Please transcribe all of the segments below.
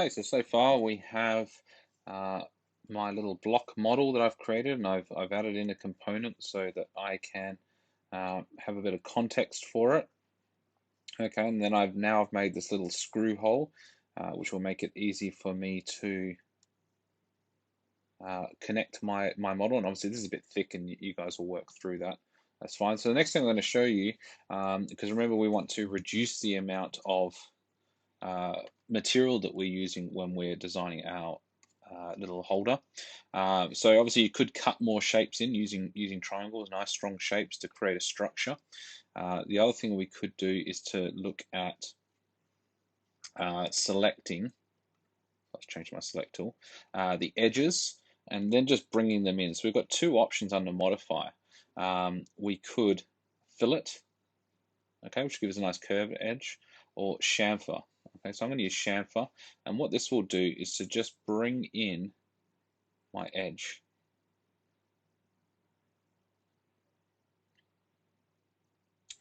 Okay, so far we have uh, my little block model that I've created, and I've added in a component so that I can have a bit of context for it. Okay, and then I've made this little screw hole, which will make it easy for me to connect my model. And obviously this is a bit thick, and you guys will work through that. That's fine. So the next thing I'm going to show you, because remember we want to reduce the amount of uh, material that we're using when we're designing our little holder. So obviously you could cut more shapes in using triangles, nice strong shapes to create a structure. The other thing we could do is to look at selecting, let's change my select tool, the edges, and then just bringing them in. So we've got two options under modify. We could fillet, okay, which gives a nice curved edge, or chamfer. Okay, so I'm going to use chamfer, and what this will do is to just bring in my edge.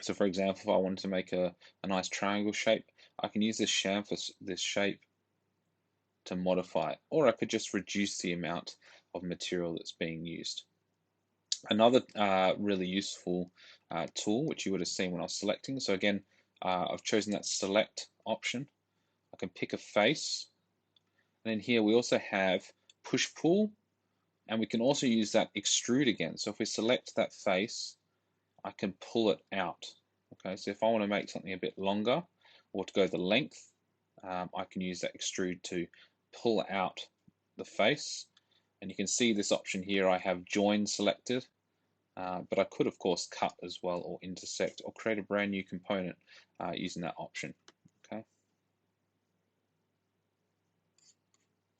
So for example, if I wanted to make a nice triangle shape, I can use this chamfer, this shape, to modify it, or I could just reduce the amount of material that's being used. Another really useful tool, which you would have seen when I was selecting. So again, I've chosen that select option. I can pick a face, and then here we also have push pull, and we can also use that extrude again. So if we select that face, I can pull it out. Okay, so if I want to make something a bit longer or to go the length, I can use that extrude to pull out the face. And you can see this option here, I have join selected, but I could of course cut as well, or intersect, or create a brand new component using that option.